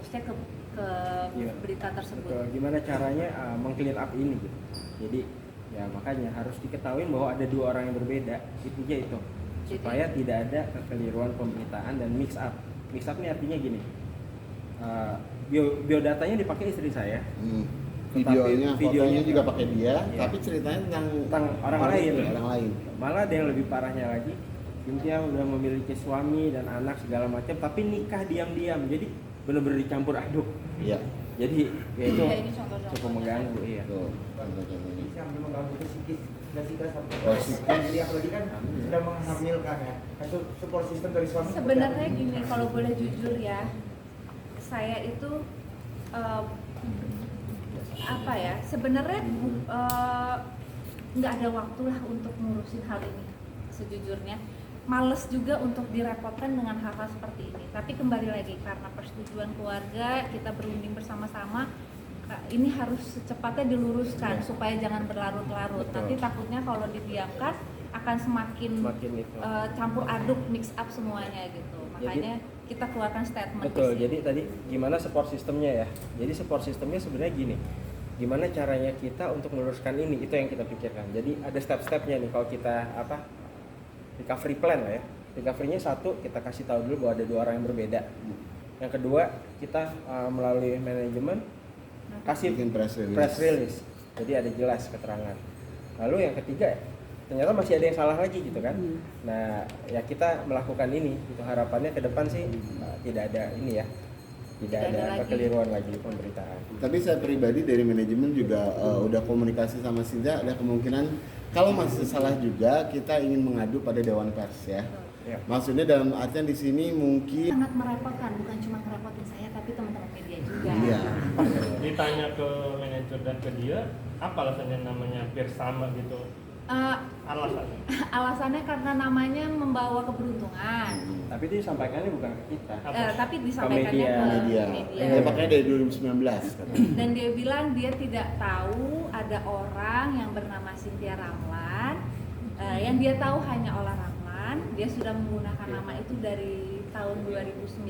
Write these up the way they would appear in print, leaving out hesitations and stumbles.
fokusnya ke berita tersebut. Betul. Gimana caranya meng-clean up ini gitu. Jadi ya makanya harus diketahui bahwa ada dua orang yang berbeda, intinya itu. Supaya tidak ada kekeliruan pemberitaan dan mix up. Mix up ini artinya gini. Biodatanya dipakai istri saya. Videonya juga pakai dia, iya. Tapi ceritanya tentang orang lain. Malah ada yang lebih parahnya lagi. Intinya udah memiliki suami dan anak segala macam, tapi nikah diam-diam. Jadi benar-benar dicampur aduk. Iya. Jadi ya itu ini cukup mengganggu, iya. Tuh, contoh-contohnya. Sampai mengganggu psikis dan kita sampai Psikis. jadi apalagi kan sudah menghamilkan ya. Support system dari suami. Sebenarnya gini, kalau boleh jujur ya, saya itu apa ya? Sebenarnya nggak ada waktu lah untuk ngurusin hal ini. Sejujurnya, males juga untuk direpotkan dengan hal-hal seperti ini. Tapi kembali lagi karena persetujuan keluarga, kita berunding bersama-sama. Ini harus secepatnya diluruskan supaya jangan berlarut-larut. Nanti takutnya kalau didiamkan akan semakin campur aduk, mix up semuanya gitu. Makanya kita keluarkan statement. Betul. Jadi tadi gimana support sistemnya ya? Jadi support sistemnya sebenarnya gini. Gimana caranya kita untuk meluruskan ini? Itu yang kita pikirkan. Jadi ada step-stepnya nih kalau kita recovery plan lah ya. Recovery-nya satu, kita kasih tahu dulu bahwa ada dua orang yang berbeda. Yang kedua, kita melalui manajemen kasih press release. Jadi ada jelas keterangan. Lalu yang ketiga, ternyata masih ada yang salah lagi gitu kan. Nah, ya kita melakukan ini. Itu harapannya ke depan sih tidak ada ini ya. Tidak ada kekeliruan lagi di pemberitaan. Tapi saya pribadi dari manajemen juga udah komunikasi sama Sinta, ada kemungkinan kalau masih salah juga kita ingin mengadu pada Dewan Pers ya. Maksudnya dalam artian di sini mungkin sangat merepotkan, bukan cuma merepotin saya tapi teman-teman media juga. Iya. Ditanya ke manajer dan ke dia, apa alasannya namanya hampir sama gitu? Alasannya? Alasannya karena namanya membawa keberuntungan. Tapi itu disampaikannya bukan ke kita. Tapi disampaikannya ke media. Ya makanya dari 2019 kan. Dan dia bilang dia tidak tahu ada orang yang bernama Cynthia Ramlan. Yang dia tahu hanya Ola Ramlan. Dia sudah menggunakan nama itu dari tahun 2019.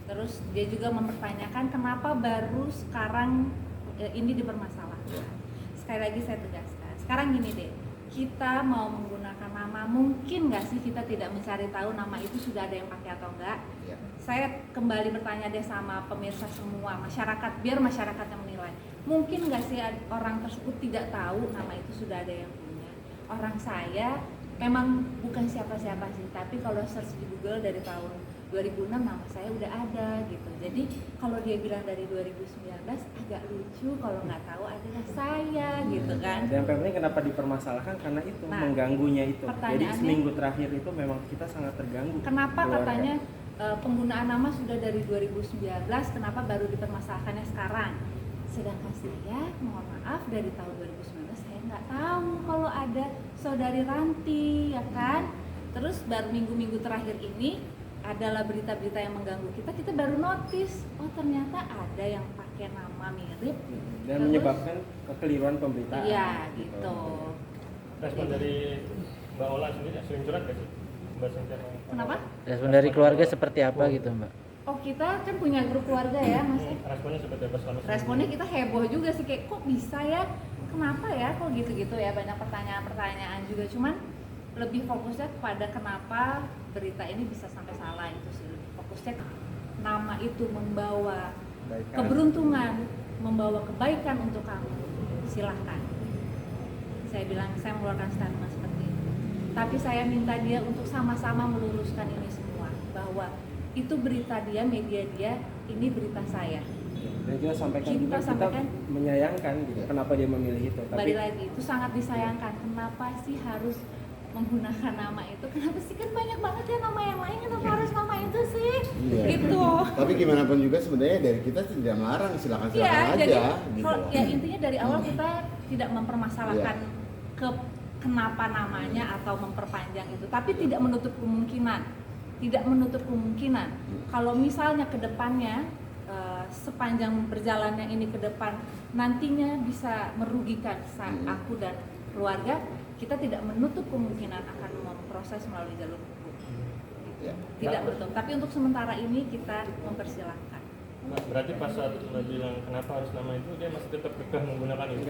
Terus dia juga mempertanyakan kenapa baru sekarang ini dipermasalahkan. Sekali lagi saya tegaskan. Sekarang gini deh, kita mau menggunakan nama, mungkin nggak sih kita tidak mencari tahu nama itu sudah ada yang pakai atau enggak? Saya kembali bertanya deh sama pemirsa semua, masyarakat, biar masyarakat yang menilai. Mungkin nggak sih orang tersebut tidak tahu nama itu sudah ada yang punya? Orang saya memang bukan siapa-siapa sih, tapi kalau search di Google dari tahun 2006 nama saya udah ada gitu. Jadi kalau dia bilang dari 2019 agak lucu kalau nggak tahu adalah saya gitu kan. Dan ini kenapa dipermasalahkan karena itu mengganggunya itu. Jadi seminggu terakhir itu memang kita sangat terganggu. Kenapa katanya penggunaan nama sudah dari 2019, kenapa baru dipermasalahkannya sekarang? Sedangkan saya, mohon maaf, dari tahun 2019 saya nggak tahu kalau ada saudari Ranti, ya kan? Terus baru minggu-minggu terakhir ini adalah berita-berita yang mengganggu kita baru notice, oh ternyata ada yang pakai nama mirip dan menyebabkan kekeliruan pemberitaan. Iya, gitu. Respon dari Mbak Ola sendiri sering curhat gak sih? Kenapa? Respon dari keluarga seperti apa gitu Mbak? Oh kita kan punya grup keluarga ya Mas. Responnya seperti apa selama ini? Responnya kita heboh juga sih, kayak kok bisa ya? Kenapa ya? Kok gitu-gitu ya? Banyak pertanyaan-pertanyaan juga, cuman lebih fokusnya kepada kenapa berita ini bisa sampai salah itu sih. Fokusnya nama itu membawa keberuntungan, membawa kebaikan untuk kamu, silahkan. Saya bilang, saya mengeluarkan statement seperti itu. Tapi saya minta dia untuk sama-sama meluruskan ini semua, bahwa itu berita dia, media dia, ini berita saya. Dan kita sampaikan juga kita menyayangkan gitu, kenapa dia memilih itu. Tapi balik lagi, itu sangat disayangkan. Kenapa sih harus menggunakan nama itu? Kenapa sih, kan banyak banget ya nama yang lain, kenapa harus nama itu sih? Gitu. Tapi gimana pun juga sebenarnya dari kita tidak melarang, silakan aja. Jadi, gitu. Ya intinya dari awal kita tidak mempermasalahkan kenapa namanya atau memperpanjang itu, tapi tidak menutup kemungkinan. Kalau misalnya ke depannya sepanjang berjalannya ini ke depan nantinya bisa merugikan aku dan keluarga, kita tidak menutup kemungkinan akan memproses melalui jalur hukum. Ya. Tidak bertemu. Tapi untuk sementara ini kita mempersilahkan. Berarti pas saat lo bilang kenapa harus nama itu, dia masih tetap kekeh menggunakan itu?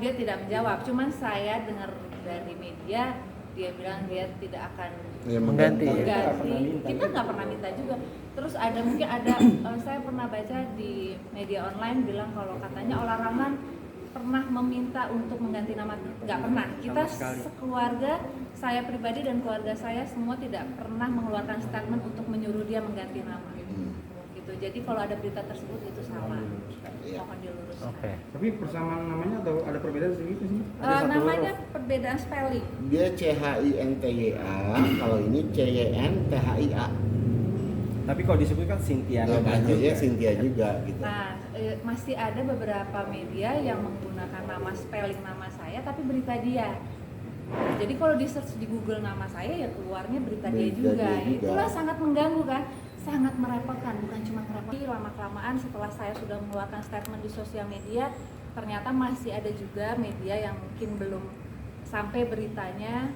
Dia tidak menjawab, cuman saya dengar dari media dia bilang dia tidak akan Ya, Mengganti. Kita nggak pernah minta juga. Terus mungkin ada saya pernah baca di media online bilang kalau katanya Olah Ramlan pernah meminta untuk mengganti nama. Nggak pernah. Kita sekeluarga, saya pribadi dan keluarga saya semua tidak pernah mengeluarkan statement untuk menyuruh dia mengganti nama. Gitu. Jadi kalau ada berita tersebut itu salah. Mohon diluruskan. Oke. Tapi persamaan namanya atau ada perbedaan sedikit sih? Namanya perbedaan spelling. Dia CHINTYA, kalau ini CYNTHIA. Tapi kalau disebut kan Cynthia Ya, Ramlan bacanya juga. Cynthia juga gitu. Nah, masih ada beberapa media yang menggunakan nama spelling nama saya tapi berita dia. Jadi kalau di search di Google nama saya ya keluarnya berita dia Berita juga. dia juga. Itulah sangat mengganggu kan, sangat merepotkan. Bukan cuma merepotkan, lama-kelamaan setelah saya sudah mengeluarkan statement di sosial media, ternyata masih ada juga media yang mungkin belum sampai beritanya,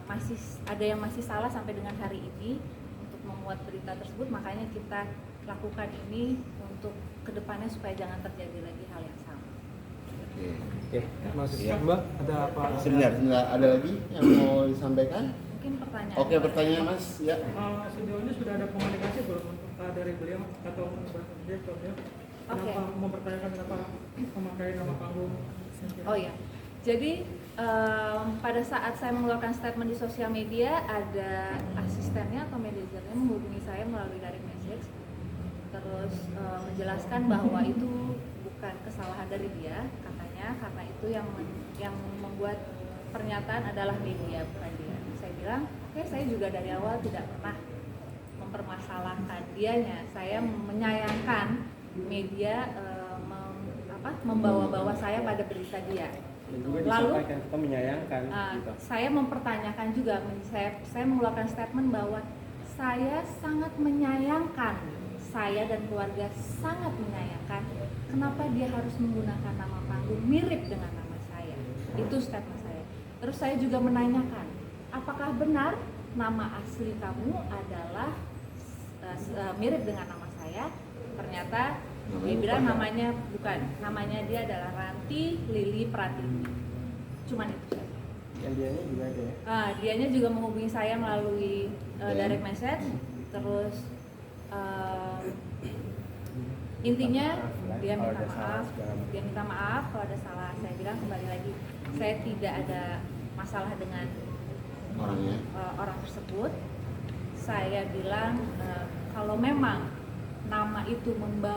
masih ada yang masih salah sampai dengan hari ini untuk memuat berita tersebut. Makanya kita lakukan ini untuk kedepannya supaya jangan terjadi lagi hal yang sama. Oke. Mas Iya. Mbak ada apa? Sebentar, ada lagi yang mau disampaikan? Mungkin pertanyaan. Oke, pertanyaan Mas. Ya. Sejauh ini sudah ada komunikasi belum dari beliau atau dia ke beliau? Kenapa mempertanyakan kenapa memakai nama panggung? Oh ya, jadi pada saat saya mengeluarkan statement di sosial media, ada asistennya atau manajernya menghubungi saya melalui direct message, terus menjelaskan bahwa itu bukan kesalahan dari dia, katanya, karena itu yang membuat pernyataan adalah media, bukan dia. Saya bilang, oke, saya juga dari awal tidak pernah mempermasalahkan dianya. Saya menyayangkan media membawa-bawa saya pada berita dia. Dan juga Lalu disampaikan kita menyayangkan gitu. saya mempertanyakan juga, saya mengeluarkan statement bahwa saya sangat menyayangkan, saya dan keluarga sangat menyayangkan kenapa dia harus menggunakan nama panggung mirip dengan nama saya. Itu statement saya. Terus saya juga menanyakan, apakah benar nama asli kamu adalah mirip dengan nama saya? Ternyata dia bilang namanya bukan, namanya dia adalah Ranti Lili Pratiwi. Cuman itu saja. Yang dianya juga ada ya. Dianya juga menghubungi saya melalui direct message. Terus intinya dia minta maaf, kalau ada salah. Saya bilang kembali lagi, saya tidak ada masalah dengan Orangnya. orang tersebut. Saya bilang kalau memang nama itu membawa